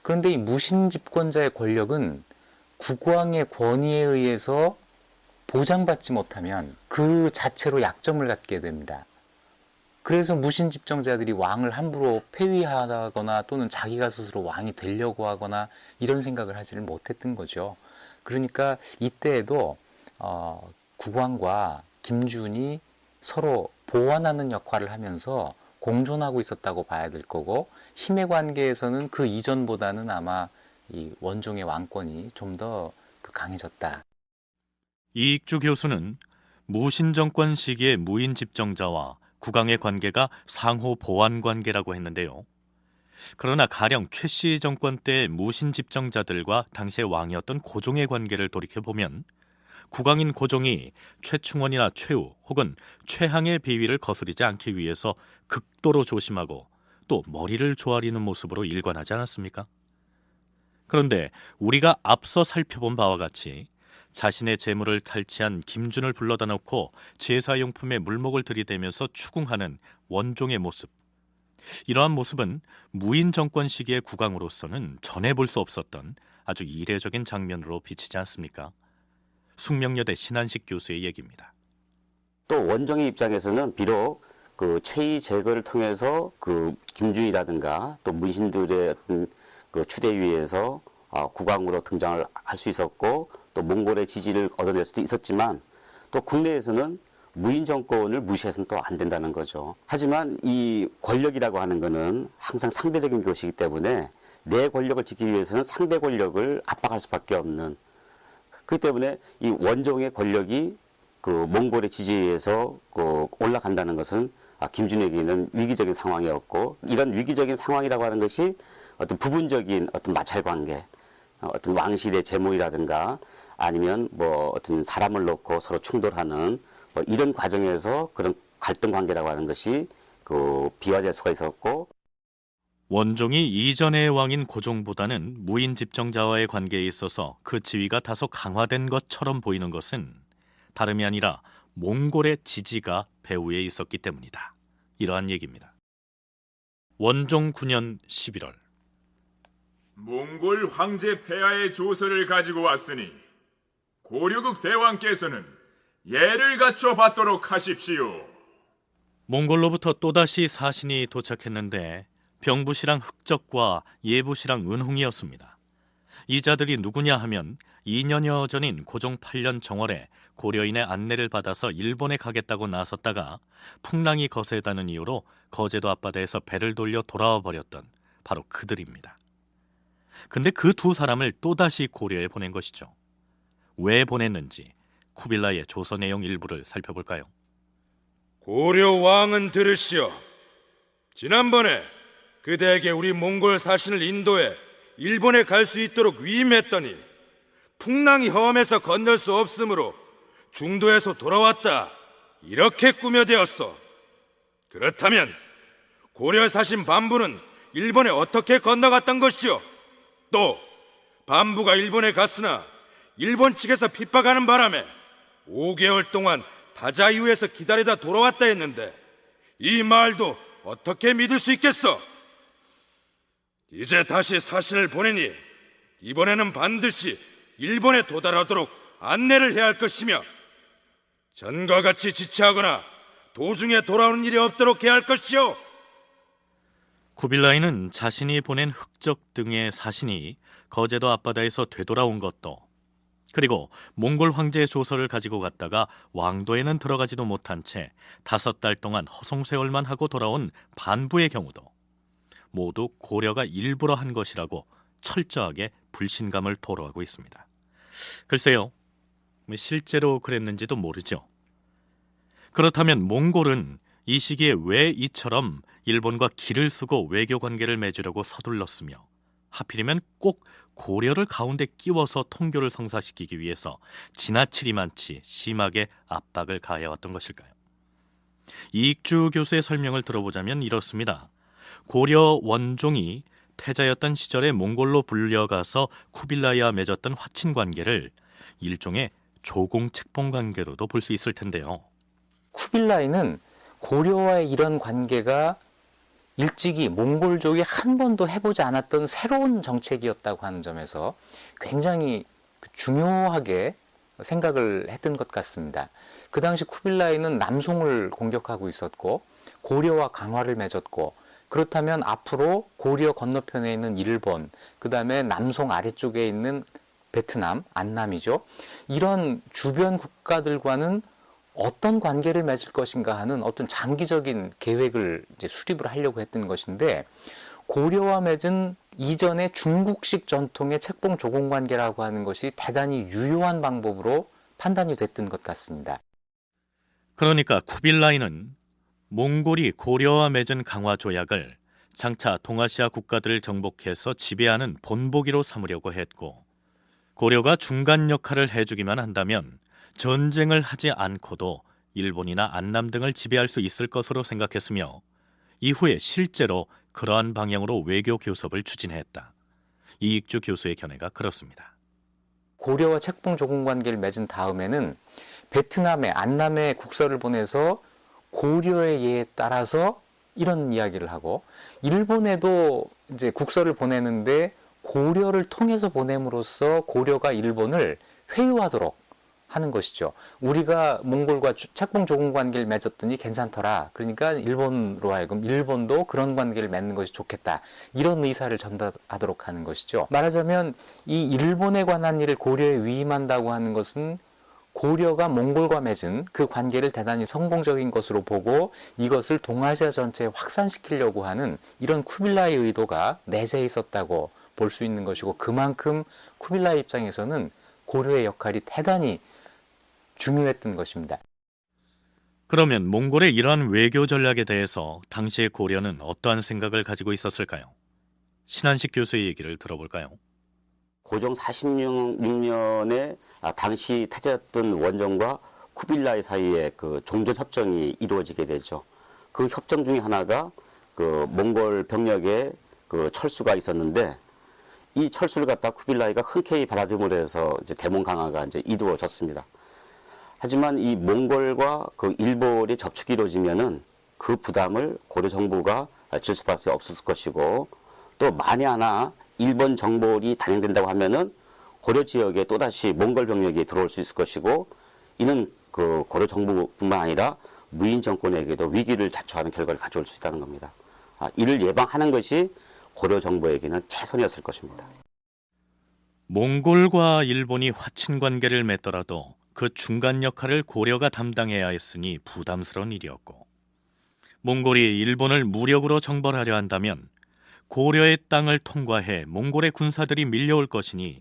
그런데 이 무신집권자의 권력은 국왕의 권위에 의해서 보장받지 못하면 그 자체로 약점을 갖게 됩니다. 그래서 무신집정자들이 왕을 함부로 폐위하거나 또는 자기가 스스로 왕이 되려고 하거나 이런 생각을 하지를 못했던 거죠. 그러니까 이때에도 국왕과 김준이 서로 보완하는 역할을 하면서 공존하고 있었다고 봐야 될 거고 힘의 관계에서는 그 이전보다는 아마 이 원종의 왕권이 좀 더 강해졌다. 이익주 교수는 무신정권 시기의 무인 집정자와 국왕의 관계가 상호 보완 관계라고 했는데요. 그러나 가령 최씨 정권 때 무신 집정자들과 당시의 왕이었던 고종의 관계를 돌이켜보면 국왕인 고종이 최충원이나 최우 혹은 최항의 비위를 거스르지 않기 위해서 극도로 조심하고 또 머리를 조아리는 모습으로 일관하지 않았습니까? 그런데 우리가 앞서 살펴본 바와 같이 자신의 재물을 탈취한 김준을 불러다 놓고 제사용품에 물목을 들이대면서 추궁하는 원종의 모습, 이러한 모습은 무인 정권 시기의 국왕으로서는 전해 볼 수 없었던 아주 이례적인 장면으로 비치지 않습니까? 숙명여대 신한식 교수의 얘기입니다. 또 원종의 입장에서는 비록 그 체의 제거를 통해서 그 김준이라든가 또 문신들의 어떤 그 추대위에서 국왕으로 등장을 할 수 있었고 또 몽골의 지지를 얻어낼 수도 있었지만 또 국내에서는 무인 정권을 무시해서는 또 안 된다는 거죠. 하지만 이 권력이라고 하는 거는 항상 상대적인 것이기 때문에 내 권력을 지키기 위해서는 상대 권력을 압박할 수밖에 없는, 그렇기 때문에 이 원종의 권력이 그 몽골의 지지에 의해서 그 올라간다는 것은 김준에게는 위기적인 상황이었고, 이런 위기적인 상황이라고 하는 것이 어떤 부분적인 어떤 마찰 관계, 어떤 왕실의 제모이라든가 아니면 뭐 어떤 사람을 놓고 서로 충돌하는 뭐 이런 과정에서 그런 갈등 관계라고 하는 것이 그 비화될 수가 있었고, 원종이 이전의 왕인 고종보다는 무인 집정자와의 관계에 있어서 그 지위가 다소 강화된 것처럼 보이는 것은 다름이 아니라 몽골의 지지가 배후에 있었기 때문이다. 이러한 얘기입니다. 원종 9년 11월 몽골 황제 폐하의 조서를 가지고 왔으니 고려국 대왕께서는 예를 갖춰 받도록 하십시오. 몽골로부터 또다시 사신이 도착했는데 병부시랑 흑적과 예부시랑 은홍이었습니다. 이 자들이 누구냐 하면 2년여 전인 고종 8년 정월에 고려인의 안내를 받아서 일본에 가겠다고 나섰다가 풍랑이 거세다는 이유로 거제도 앞바다에서 배를 돌려 돌아와 버렸던 바로 그들입니다. 근데 그 두 사람을 또다시 고려에 보낸 것이죠. 왜 보냈는지 쿠빌라이의 조서 내용 일부를 살펴볼까요? 고려 왕은 들으시오. 지난번에 그대에게 우리 몽골 사신을 인도해 일본에 갈 수 있도록 위임했더니 풍랑이 험해서 건널 수 없으므로 중도에서 돌아왔다, 이렇게 꾸며대었소. 그렇다면 고려 사신 반부는 일본에 어떻게 건너갔던 것이오? 또 반부가 일본에 갔으나 일본 측에서 핍박하는 바람에 5개월 동안 다자이우에서 기다리다 돌아왔다 했는데 이 말도 어떻게 믿을 수 있겠어? 이제 다시 사신을 보내니 이번에는 반드시 일본에 도달하도록 안내를 해야 할 것이며 전과 같이 지체하거나 도중에 돌아오는 일이 없도록 해야 할 것이오. 쿠빌라이는 자신이 보낸 흑적 등의 사신이 거제도 앞바다에서 되돌아온 것도, 그리고 몽골 황제의 조서를 가지고 갔다가 왕도에는 들어가지도 못한 채 5달 동안 허송세월만 하고 돌아온 반부의 경우도 모두 고려가 일부러 한 것이라고 철저하게 불신감을 토로하고 있습니다. 글쎄요, 실제로 그랬는지도 모르죠. 그렇다면 몽골은 이 시기에 왜 이처럼 일본과 기를 쓰고 외교 관계를 맺으려고 서둘렀으며 하필이면 꼭 고려를 가운데 끼워서 통교를 성사시키기 위해서 지나치리만치 심하게 압박을 가해왔던 것일까요? 이익주 교수의 설명을 들어보자면 이렇습니다. 고려 원종이 태자였던 시절에 몽골로 불려가서 쿠빌라이와 맺었던 화친 관계를 일종의 조공 책봉 관계로도 볼 수 있을 텐데요. 쿠빌라이는 고려와의 이런 관계가 일찍이 몽골족이 한 번도 해보지 않았던 새로운 정책이었다고 하는 점에서 굉장히 중요하게 생각을 했던 것 같습니다. 그 당시 쿠빌라이는 남송을 공격하고 있었고 고려와 강화를 맺었고, 그렇다면 앞으로 고려 건너편에 있는 일본, 그 다음에 남송 아래쪽에 있는 베트남, 안남이죠. 이런 주변 국가들과는 어떤 관계를 맺을 것인가 하는 어떤 장기적인 계획을 이제 수립을 하려고 했던 것인데, 고려와 맺은 이전의 중국식 전통의 책봉 조공 관계라고 하는 것이 대단히 유효한 방법으로 판단이 됐던 것 같습니다. 그러니까 쿠빌라이는 몽골이 고려와 맺은 강화 조약을 장차 동아시아 국가들을 정복해서 지배하는 본보기로 삼으려고 했고, 고려가 중간 역할을 해주기만 한다면 전쟁을 하지 않고도 일본이나 안남 등을 지배할 수 있을 것으로 생각했으며 이후에 실제로 그러한 방향으로 외교 교섭을 추진했다. 이익주 교수의 견해가 그렇습니다. 고려와 책봉 조공 관계를 맺은 다음에는 베트남에 안남에 국서를 보내서 고려의 예에 따라서 이런 이야기를 하고, 일본에도 이제 국서를 보내는데 고려를 통해서 보냄으로써 고려가 일본을 회유하도록 하는 것이죠. 우리가 몽골과 책봉 조공 관계를 맺었더니 괜찮더라. 그러니까 일본으로 하여금 일본도 그런 관계를 맺는 것이 좋겠다. 이런 의사를 전달하도록 하는 것이죠. 말하자면 이 일본에 관한 일을 고려에 위임한다고 하는 것은 고려가 몽골과 맺은 그 관계를 대단히 성공적인 것으로 보고 이것을 동아시아 전체에 확산시키려고 하는 이런 쿠빌라이 의도가 내재해 있었다고 볼 수 있는 것이고, 그만큼 쿠빌라이 입장에서는 고려의 역할이 대단히 중요했던 것입니다. 그러면 몽골의 이러한 외교 전략에 대해서 당시의 고려는 어떠한 생각을 가지고 있었을까요? 신한식 교수의 얘기를 들어볼까요? 고종 46년에 당시 태자였던 원종과 쿠빌라이 사이에 그 종전 협정이 이루어지게 되죠. 그 협정 중에 하나가 그 몽골 병력의 그 철수가 있었는데, 이 철수를 갖다 쿠빌라이가 흔쾌히 받아들임으로 해서 이제 대몽 강화가 이제 이루어졌습니다. 하지만 이 몽골과 그 일본이 접촉이 이루어지면은 그 부담을 고려 정부가 질 수밖에 없을 것이고, 또 만에 하나 일본 정벌이 단행된다고 하면은 고려 지역에 또다시 몽골 병력이 들어올 수 있을 것이고, 이는 그 고려 정부뿐만 아니라 무인 정권에게도 위기를 자초하는 결과를 가져올 수 있다는 겁니다. 이를 예방하는 것이 고려 정부에게는 최선이었을 것입니다. 몽골과 일본이 화친 관계를 맺더라도 그 중간 역할을 고려가 담당해야 했으니 부담스러운 일이었고, 몽골이 일본을 무력으로 정벌하려 한다면 고려의 땅을 통과해 몽골의 군사들이 밀려올 것이니,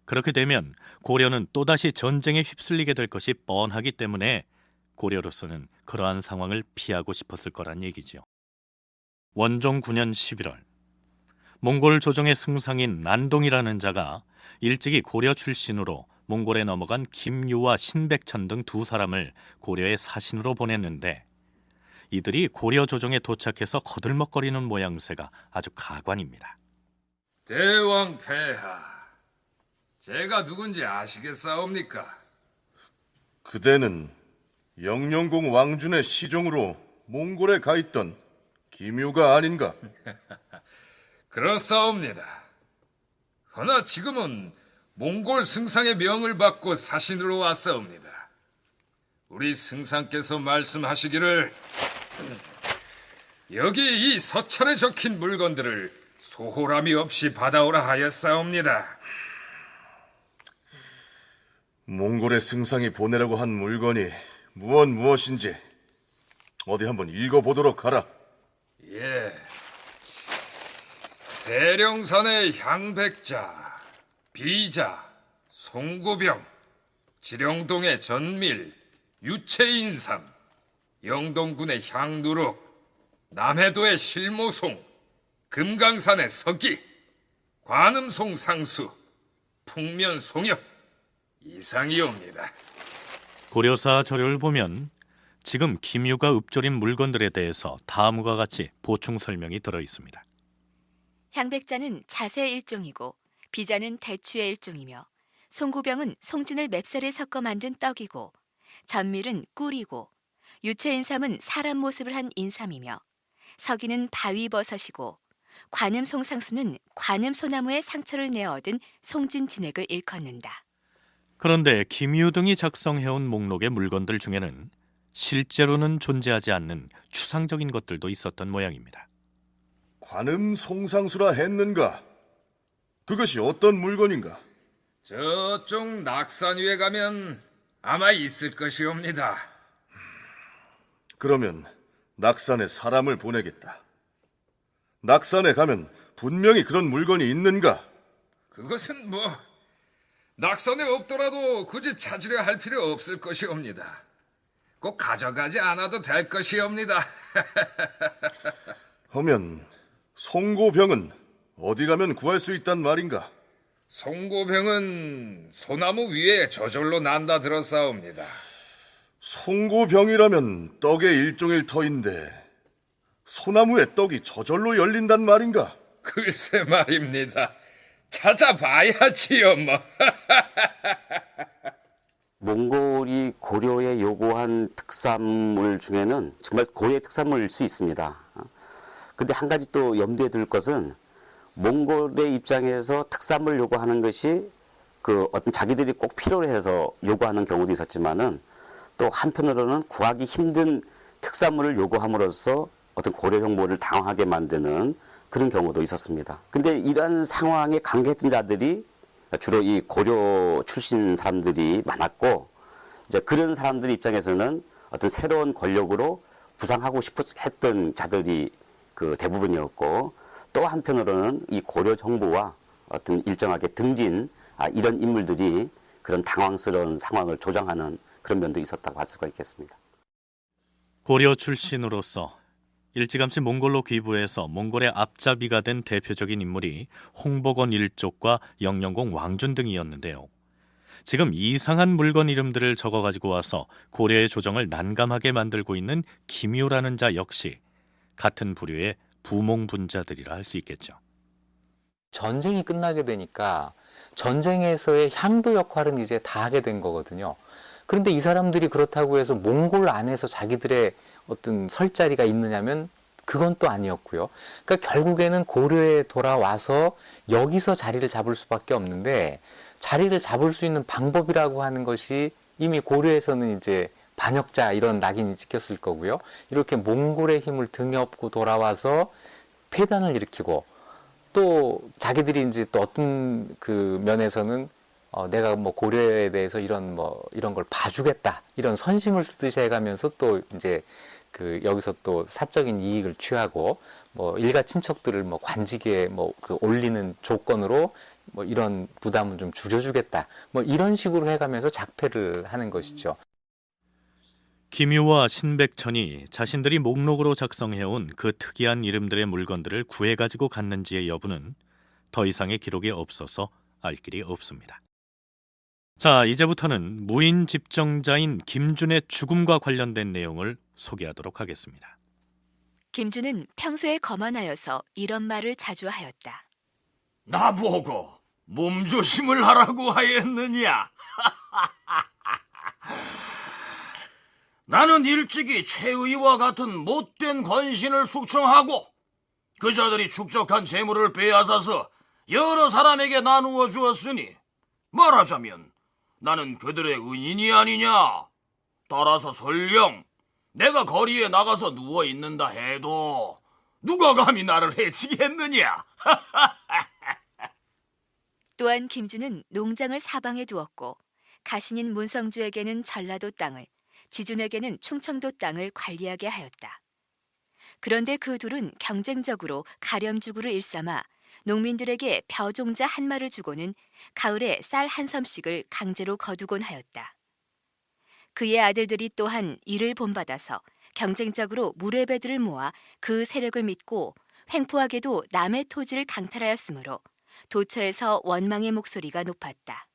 그렇게 되면 고려는 또다시 전쟁에 휩쓸리게 될 것이 뻔하기 때문에 고려로서는 그러한 상황을 피하고 싶었을 거란 얘기죠. 원종 9년 11월, 몽골 조정의 승상인 난동이라는 자가 일찍이 고려 출신으로 몽골에 넘어간 김유와 신백천 등 두 사람을 고려의 사신으로 보냈는데, 이들이 고려 조정에 도착해서 거들먹거리는 모양새가 아주 가관입니다. 대왕 폐하, 제가 누군지 아시겠사옵니까? 그대는 영령공 왕준의 시종으로 몽골에 가 있던 김유가 아닌가? 그렇사옵니다. 허나 지금은 몽골 승상의 명을 받고 사신으로 왔사옵니다. 우리 승상께서 말씀하시기를 여기 이 서천에 적힌 물건들을 소홀함이 없이 받아오라 하였사옵니다. 몽골의 승상이 보내라고 한 물건이 무엇인지 어디 한번 읽어보도록 하라. 예. 대령산의 향백자, 비자, 송구병, 지령동의 전밀, 유채인삼, 영동군의 향누룩, 남해도의 실모송, 금강산의 석기, 관음송 상수, 풍면 송엽, 이상이옵니다. 고려사 자료를 보면 지금 김유가 읊조린 물건들에 대해서 다음과 같이 보충 설명이 들어 있습니다. 향백자는 자세의 일종이고, 비자는 대추의 일종이며, 송구병은 송진을 맵쌀에 섞어 만든 떡이고, 전밀은 꿀이고, 유채인삼은 사람 모습을 한 인삼이며, 석이는 바위버섯이고, 관음송상수는 관음소나무의 상처를 내어 얻은 송진 진액을 일컫는다. 그런데 김유 등이 작성해온 목록의 물건들 중에는 실제로는 존재하지 않는 추상적인 것들도 있었던 모양입니다. 관음 송상수라 했는가? 그것이 어떤 물건인가? 저쪽 낙산 위에 가면 아마 있을 것이옵니다. 그러면 낙산에 사람을 보내겠다. 낙산에 가면 분명히 그런 물건이 있는가? 그것은 낙산에 없더라도 굳이 찾으려 할 필요 없을 것이옵니다. 꼭 가져가지 않아도 될 것이옵니다. 하면 송고병은 어디 가면 구할 수 있단 말인가? 송고병은 소나무 위에 저절로 난다 들었사옵니다. 송고병이라면 떡의 일종일 터인데 소나무에 떡이 저절로 열린단 말인가? 글쎄 말입니다. 찾아봐야지요 뭐. 몽골이 고려에 요구한 특산물 중에는 정말 고유의 특산물일 수 있습니다. 근데 한 가지 또 염두에 둘 것은, 몽골의 입장에서 특산물 요구하는 것이 그 어떤 자기들이 꼭 필요로 해서 요구하는 경우도 있었지만은, 또 한편으로는 구하기 힘든 특산물을 요구함으로써 어떤 고려 정보를 당황하게 만드는 그런 경우도 있었습니다. 근데 이러한 상황에 관계했던 자들이 주로 이 고려 출신 사람들이 많았고, 이제 그런 사람들 입장에서는 어떤 새로운 권력으로 부상하고 했던 자들이 그 대부분이었고, 또 한편으로는 이 고려 정부와 어떤 일정하게 등진 이런 인물들이 그런 당황스러운 상황을 조장하는 그런 면도 있었다고 할 수가 있겠습니다. 고려 출신으로서 일찌감치 몽골로 귀부해서 몽골의 앞잡이가 된 대표적인 인물이 홍복원 일족과 영령공 왕준 등이었는데요. 지금 이상한 물건 이름들을 적어가지고 와서 고려의 조정을 난감하게 만들고 있는 김유라는 자 역시 같은 부류의 부몽분자들이라 할 수 있겠죠. 전쟁이 끝나게 되니까 전쟁에서의 향도 역할은 이제 다 하게 된 거거든요. 그런데 이 사람들이 그렇다고 해서 몽골 안에서 자기들의 어떤 설 자리가 있느냐면 그건 또 아니었고요. 그러니까 결국에는 고려에 돌아와서 여기서 자리를 잡을 수밖에 없는데 자리를 잡을 수 있는 방법이라고 하는 것이 이미 고려에서는 이제 반역자 이런 낙인이 찍혔을 거고요. 이렇게 몽골의 힘을 등에 업고 돌아와서 폐단을 일으키고 또 자기들이 이제 또 어떤 그 면에서는 내가 뭐 고려에 대해서 이런 걸 봐주겠다 이런 선심을 쓰듯이 해가면서 또 이제 그 여기서 또 사적인 이익을 취하고 뭐 일가 친척들을 뭐 관직에 그 올리는 조건으로 뭐 이런 부담을 좀 줄여주겠다 뭐 이런 식으로 해가면서 작패를 하는 것이죠. 김유와 신백천이 자신들이 목록으로 작성해온 그 특이한 이름들의 물건들을 구해가지고 갔는지의 여부는 더 이상의 기록이 없어서 알 길이 없습니다. 자, 이제부터는 무인 집정자인 김준의 죽음과 관련된 내용을 소개하도록 하겠습니다. 김준은 평소에 거만하여서 이런 말을 자주 하였다. 나보고 몸조심을 하라고 하였느냐? 나는 일찍이 최의와 같은 못된 권신을 숙청하고 그 자들이 축적한 재물을 빼앗아서 여러 사람에게 나누어 주었으니 말하자면 나는 그들의 은인이 아니냐. 따라서 설령 내가 거리에 나가서 누워 있는다 해도 누가 감히 나를 해치겠느냐. 또한 김준은 농장을 사방에 두었고 가신인 문성주에게는 전라도 땅을, 지준에게는 충청도 땅을 관리하게 하였다. 그런데 그 둘은 경쟁적으로 가렴주구를 일삼아 농민들에게 벼종자 한 마를 주고는 가을에 쌀 한 섬씩을 강제로 거두곤 하였다. 그의 아들들이 또한 이를 본받아서 경쟁적으로 무례배들을 모아 그 세력을 믿고 횡포하게도 남의 토지를 강탈하였으므로 도처에서 원망의 목소리가 높았다.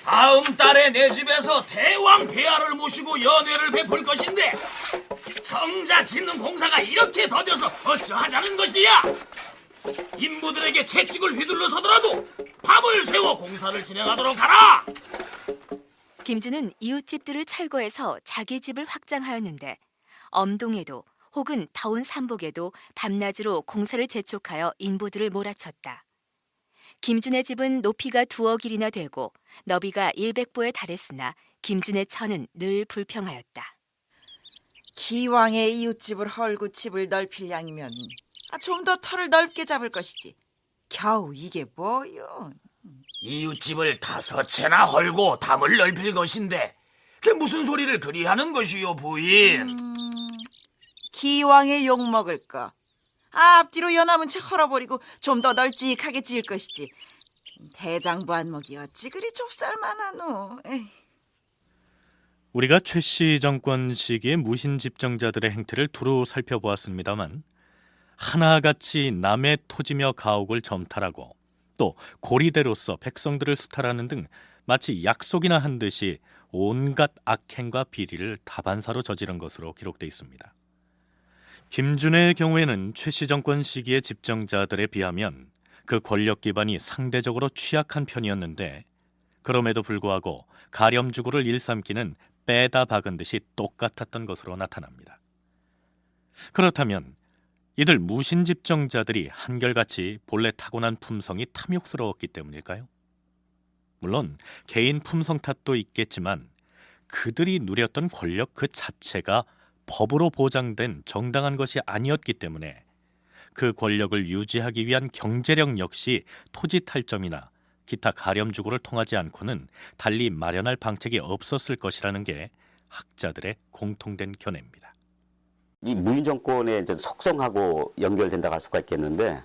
다음 달에 내 집에서 대왕 폐하를 모시고 연회를 베풀 것인데 정자 짓는 공사가 이렇게 더뎌서 어찌하자는 것이냐? 인부들에게 채찍을 휘둘러 서더라도 밤을 새워 공사를 진행하도록 하라! 김준은 이웃집들을 철거해서 자기 집을 확장하였는데 엄동에도 혹은 더운 삼복에도 밤낮으로 공사를 재촉하여 인부들을 몰아쳤다. 김준의 집은 높이가 2억 일이나 되고 너비가 100보에 달했으나 김준의 처는 늘 불평하였다. 기왕의 이웃집을 헐고 집을 넓힐 양이면 좀 더 터를 넓게 잡을 것이지. 겨우 이게 뭐요? 이웃집을 5채나 헐고 담을 넓힐 것인데 그게 무슨 소리를 그리 하는 것이요, 부인? 기왕의 욕먹을 거. 앞뒤로 여남은 채 헐어버리고 좀 더 널찍하게 지을 것이지. 대장부 안목이 어찌 그리 좁쌀만하노. 우리가 최씨 정권 시기의 무신 집정자들의 행태를 두루 살펴보았습니다만 하나같이 남의 토지며 가옥을 점탈하고 또 고리대로서 백성들을 수탈하는 등 마치 약속이나 한 듯이 온갖 악행과 비리를 다반사로 저지른 것으로 기록되어 있습니다. 김준의 경우에는 최씨 정권 시기의 집정자들에 비하면 그 권력 기반이 상대적으로 취약한 편이었는데 그럼에도 불구하고 가렴주구를 일삼기는 빼다 박은 듯이 똑같았던 것으로 나타납니다. 그렇다면 이들 무신 집정자들이 한결같이 본래 타고난 품성이 탐욕스러웠기 때문일까요? 물론 개인 품성 탓도 있겠지만 그들이 누렸던 권력 그 자체가 법으로 보장된 정당한 것이 아니었기 때문에 그 권력을 유지하기 위한 경제력 역시 토지 탈점이나 기타 가렴주구를 통하지 않고는 달리 마련할 방책이 없었을 것이라는 게 학자들의 공통된 견해입니다. 이 무인 정권의 이제 속성하고 연결된다고 할 수가 있겠는데,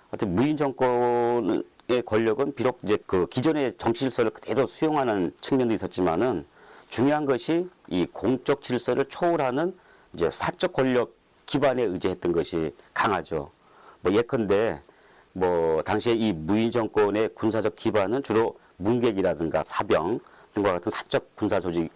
어쨌든 무인 정권의 권력은 비록 이제 그 기존의 정치 질서를 그대로 수용하는 측면도 있었지만은 중요한 것이 이 공적 질서를 초월하는 이제 사적 권력 기반에 의지했던 것이 강하죠. 뭐 예컨대 뭐 당시에 이 무인 정권의 군사적 기반은 주로 문객이라든가 사병 등과 같은 사적 군사 조직이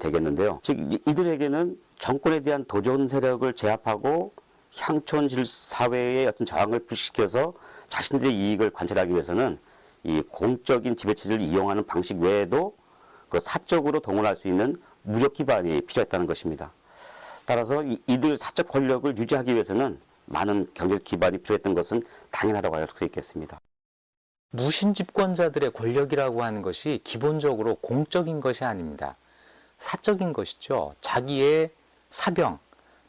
되겠는데요. 즉 이들에게는 정권에 대한 도전 세력을 제압하고 향촌 사회의 어떤 저항을 불식시켜서 자신들의 이익을 관철하기 위해서는 이 공적인 지배체제를 이용하는 방식 외에도 그 사적으로 동원할 수 있는 무력 기반이 필요했다는 것입니다. 따라서 이들 사적 권력을 유지하기 위해서는 많은 경제적 기반이 필요했던 것은 당연하다고 할 수 있겠습니다. 무신 집권자들의 권력이라고 하는 것이 기본적으로 공적인 것이 아닙니다. 사적인 것이죠. 자기의 사병,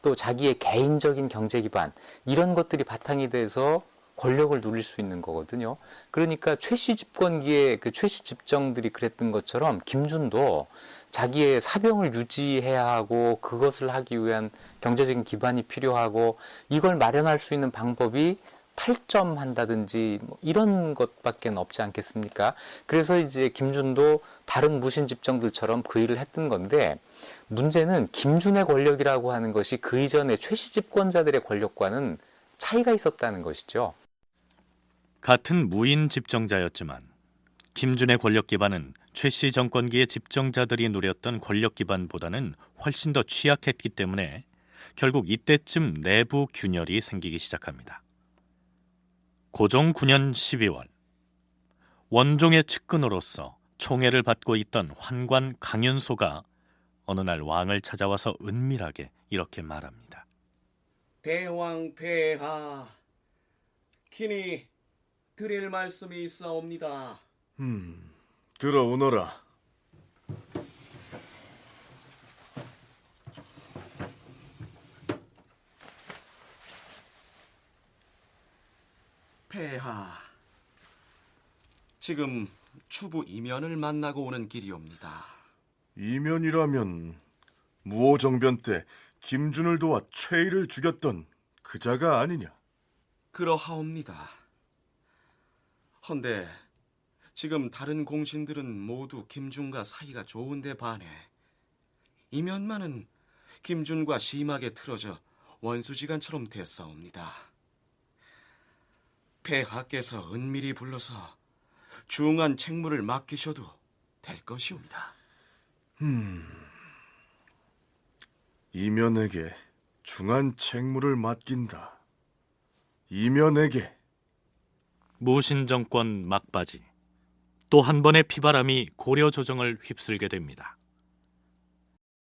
또 자기의 개인적인 경제 기반, 이런 것들이 바탕이 돼서 권력을 누릴 수 있는 거거든요. 그러니까 최씨 집권기에 그 최씨 집정들이 그랬던 것처럼 김준도 자기의 사병을 유지해야 하고 그것을 하기 위한 경제적인 기반이 필요하고 이걸 마련할 수 있는 방법이 탈점한다든지 뭐 이런 것밖에 없지 않겠습니까? 그래서 이제 김준도 다른 무신 집정들처럼 그 일을 했던 건데, 문제는 김준의 권력이라고 하는 것이 그 이전의 최씨 집권자들의 권력과는 차이가 있었다는 것이죠. 같은 무인 집정자였지만 김준의 권력 기반은 최씨 정권기의 집정자들이 누렸던 권력 기반보다는 훨씬 더 취약했기 때문에 결국 이때쯤 내부 균열이 생기기 시작합니다. 고종 9년 12월, 원종의 측근으로서 총애를 받고 있던 환관 강윤소가 어느 날 왕을 찾아와서 은밀하게 이렇게 말합니다. 대왕 폐하, 긴히 드릴 말씀이 있사옵니다. 들어오너라. 폐하, 지금 추부 이면을 만나고 오는 길이옵니다. 이면이라면 무오정변 때 김준을 도와 최희를 죽였던 그자가 아니냐? 그러하옵니다. 헌데 지금 다른 공신들은 모두 김준과 사이가 좋은데 반해 이면만은 김준과 심하게 틀어져 원수지간처럼 되었사옵니다. 폐하께서 은밀히 불러서 중한 책무를 맡기셔도 될 것이옵니다. 이면에게 중한 책무를 맡긴다. 이면에게. 무신 정권 막바지, 또 한 번의 피바람이 고려 조정을 휩쓸게 됩니다.